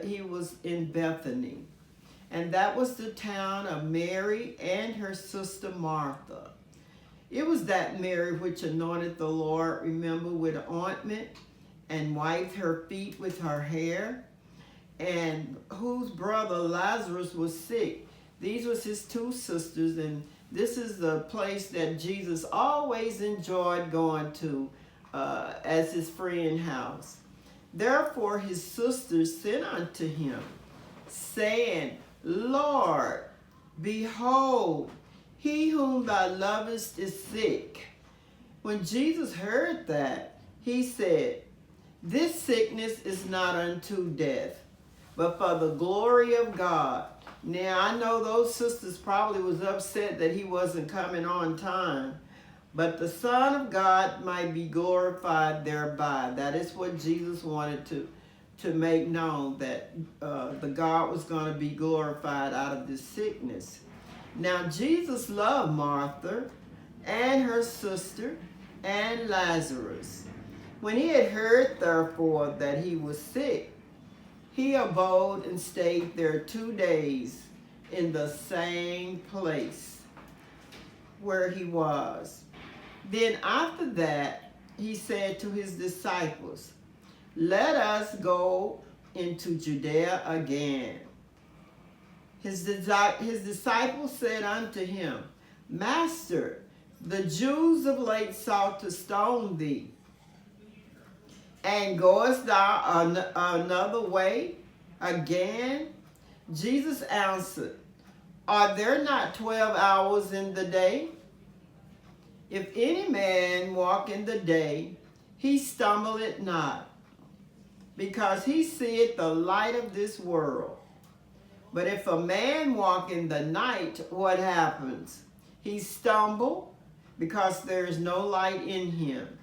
he was in Bethany, and that was the town of Mary and her sister Martha. It was that Mary which anointed the Lord, remember, with ointment and wiped her feet with her hair, and whose brother Lazarus was sick. These was his two sisters, and this is the place that Jesus always enjoyed going to as his friend house. Therefore his sisters sent unto him, saying, Lord, behold, he whom thou lovest is sick. When Jesus heard that, he said, This sickness is not unto death, but for the glory of God. Now, I know those sisters probably was upset that he wasn't coming on time, but the Son of God might be glorified thereby. That is what Jesus wanted to make known, that the God was going to be glorified out of this sickness. Now, Jesus loved Martha and her sister and Lazarus. When he had heard, therefore, that he was sick, he abode and stayed there 2 days in the same place where he was. Then after that, he said to his disciples, Let us go into Judea again. His disciples said unto him, Master, the Jews of late sought to stone thee, and goest thou another way again? Jesus answered, Are there not 12 hours in the day? If any man walk in the day, he stumbleth not, because he seeth the light of this world. But if a man walk in the night, what happens? He stumble, because there is no light in him.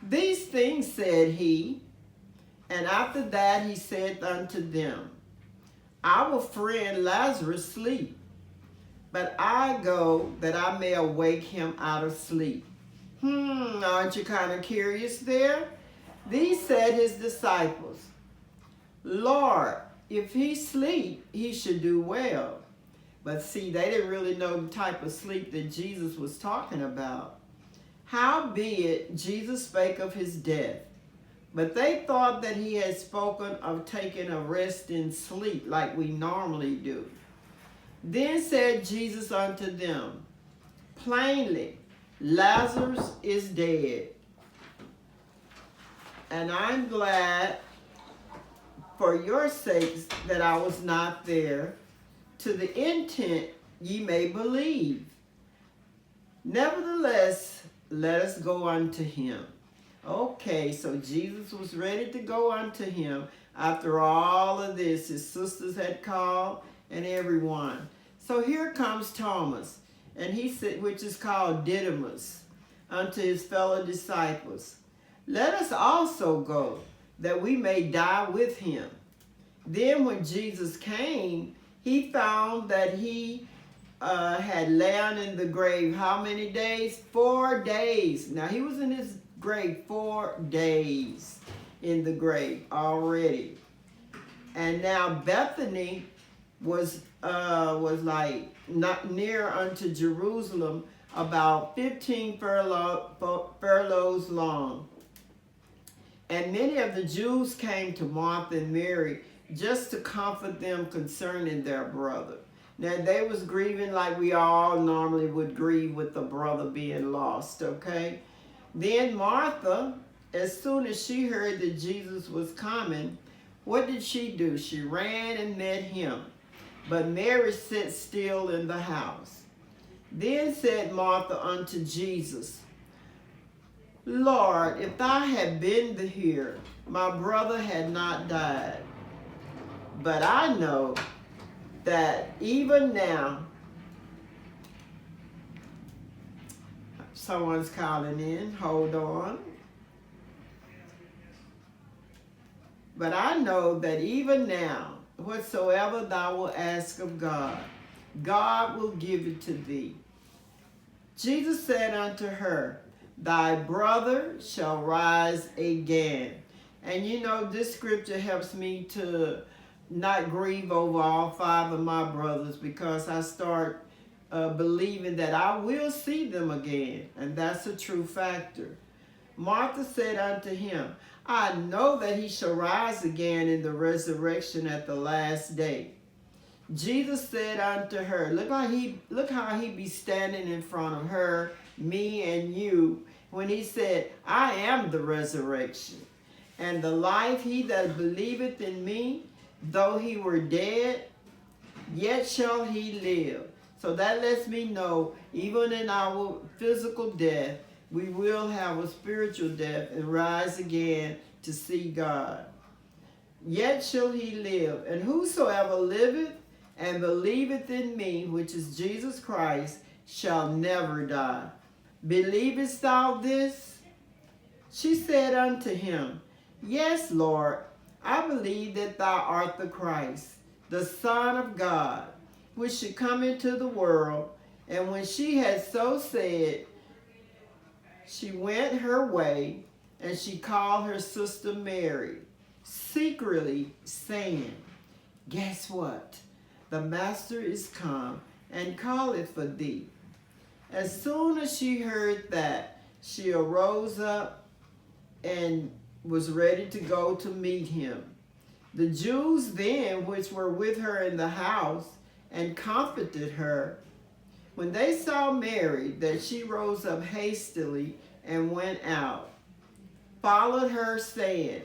These things said he, and after that he said unto them, Our friend Lazarus sleep, but I go that I may awake him out of sleep. Aren't you kind of curious there? These said his disciples, Lord, if he sleep, he should do well. But see, they didn't really know the type of sleep that Jesus was talking about. Howbeit, Jesus spake of his death, but they thought that he had spoken of taking a rest in sleep like we normally do. Then said Jesus unto them, Plainly, Lazarus is dead. And I'm glad for your sakes that I was not there, to the intent ye may believe. Nevertheless, let us go unto him. Okay, so Jesus was ready to go unto him after all of this. His sisters had called and everyone. So here comes Thomas, and he said, which is called Didymus, unto his fellow disciples. Let us also go, that we may die with him. Then when Jesus came, he found that he had lain in the grave how many days? 4 days. Now he was in his grave 4 days in the grave already. And now Bethany was like not near unto Jerusalem, about 15 furlongs long. And many of the Jews came to Martha and Mary just to comfort them concerning their brother. Now they was grieving like we all normally would grieve with the brother being lost, okay? Then Martha, as soon as she heard that Jesus was coming, what did she do? She ran and met him. But Mary sat still in the house. Then said Martha unto Jesus, Lord, if thou had been here, my brother had not died. But I know that even now, someone's calling in, hold on. But I know that even now, whatsoever thou wilt ask of God, God will give it to thee. Jesus said unto her, Thy brother shall rise again. And you know, this scripture helps me to not grieve over all 5 of my brothers, because I start believing that I will see them again. And that's a true factor. Martha said unto him, I know that he shall rise again in the resurrection at the last day. Jesus said unto her, look how he be standing in front of her, me and you, when he said, I am the resurrection and the life. He that believeth in me, though he were dead, yet shall he live. So that lets me know, even in our physical death, we will have a spiritual death and rise again to see God. Yet shall he live. And whosoever liveth and believeth in me, which is Jesus Christ, shall never die. Believest thou this? She said unto him, Yes, Lord, I believe that thou art the Christ, the Son of God, which should come into the world. And when she had so said, she went her way, and she called her sister Mary, secretly saying, Guess what? The Master is come, and calleth for thee. As soon as she heard that, she arose up and was ready to go to meet him. The Jews then, which were with her in the house, and comforted her, when they saw Mary, that she rose up hastily and went out, followed her, saying,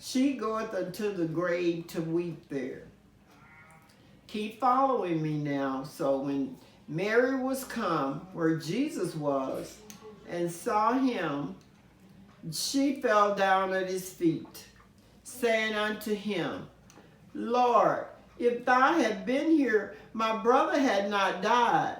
She goeth unto the grave to weep there. Keep following me now. So when Mary was come where Jesus was and saw him, she fell down at his feet, saying unto him, Lord, if thou had been here, my brother had not died.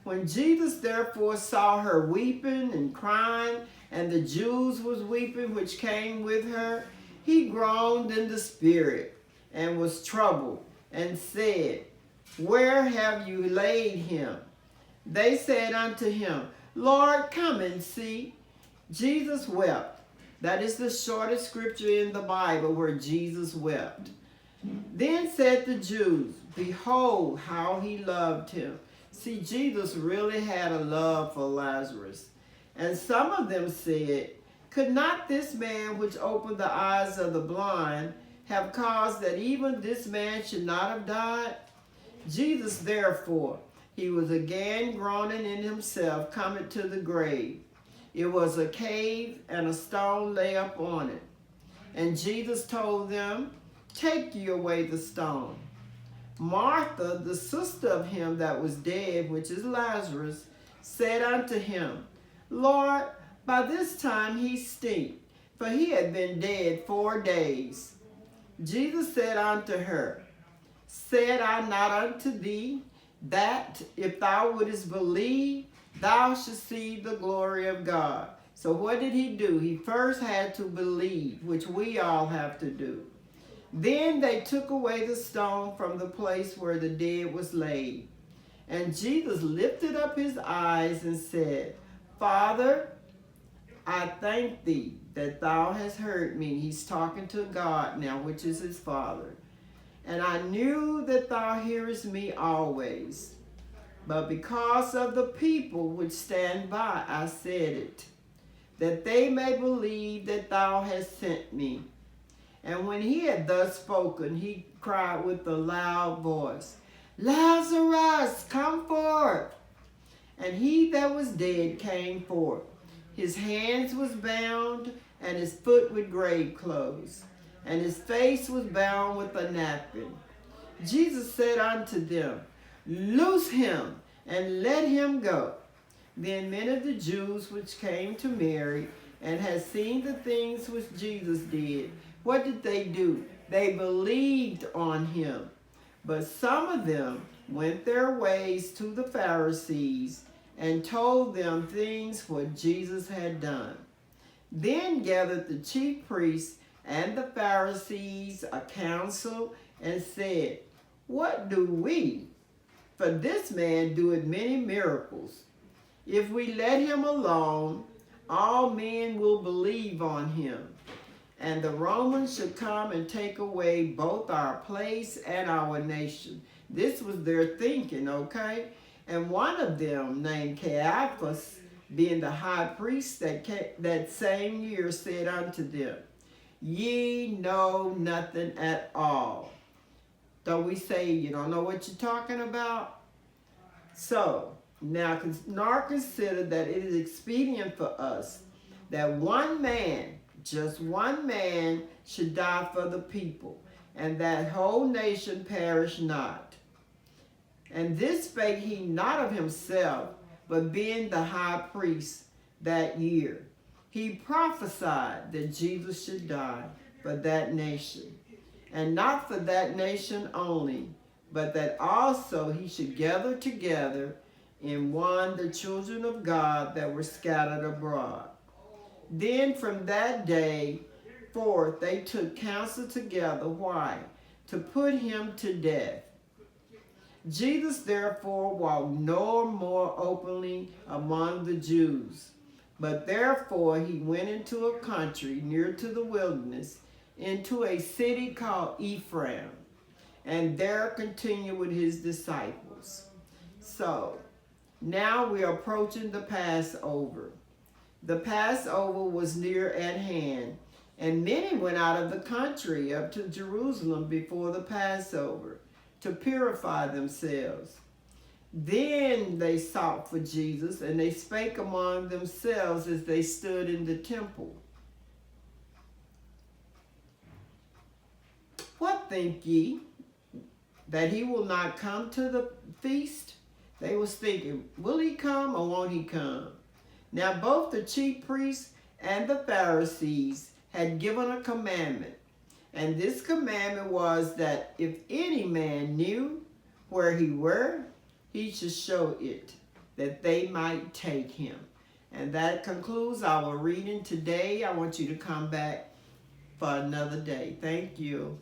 When Jesus therefore saw her weeping and crying, and the Jews was weeping which came with her, he groaned in the spirit, and was troubled, and said, Where have you laid him? They said unto him, Lord, come and see. Jesus wept. That is the shortest scripture in the Bible where Jesus wept. Then said the Jews, Behold how he loved him. See, Jesus really had a love for Lazarus. And some of them said, Could not this man which opened the eyes of the blind have caused that even this man should not have died? Jesus therefore, he was again groaning in himself, coming to the grave. It was a cave, and a stone lay upon it. And Jesus told them, Take ye away the stone. Martha, the sister of him that was dead, which is Lazarus, said unto him, Lord, by this time he stinketh, for he had been dead 4 days. Jesus said unto her, Said I not unto thee, that if thou wouldest believe, thou shouldst see the glory of God? So what did he do? He first had to believe, which we all have to do. Then they took away the stone from the place where the dead was laid. And Jesus lifted up his eyes and said, Father, I thank thee that thou hast heard me. He's talking to God now, which is his Father. And I knew that thou hearest me always. But because of the people which stand by, I said it, that they may believe that thou hast sent me. And when he had thus spoken, he cried with a loud voice, Lazarus, come forth. And he that was dead came forth. His hands was bound, and his foot with grave clothes, and his face was bound with a napkin. Jesus said unto them, Loose him, and let him go. Then many of the Jews which came to Mary, and had seen the things which Jesus did, what did they do? They believed on him. But some of them went their ways to the Pharisees, and told them things what Jesus had done. Then gathered the chief priests and the Pharisees a council, and said, What do we? For this man doeth many miracles. If we let him alone, all men will believe on him. and the Romans should come and take away both our place and our nation. This was their thinking, okay? And one of them, named Caiaphas, being the high priest that same year, said unto them, Ye know nothing at all. Don't we say you don't know what you're talking about? So, now consider that it is expedient for us that one man, just one man, should die for the people, and that whole nation perish not. And this spake he not of himself, but being the high priest that year, he prophesied that Jesus should die for that nation, and not for that nation only, but that also he should gather together in one the children of God that were scattered abroad. Then from that day forth they took counsel together. Why? To put him to death. Jesus therefore walked no more openly among the Jews, but therefore he went into a country near to the wilderness, into a city called Ephraim, and there continued with his disciples. So, now we are approaching the Passover. The Passover was near at hand, and many went out of the country up to Jerusalem before the Passover to purify themselves. Then they sought for Jesus, and they spake among themselves as they stood in the temple. What think ye? That he will not come to the feast? They was thinking, will he come or won't he come? Now both the chief priests and the Pharisees had given a commandment. And this commandment was that if any man knew where he were, he should show it, that they might take him. And that concludes our reading today. I want you to come back for another day. Thank you.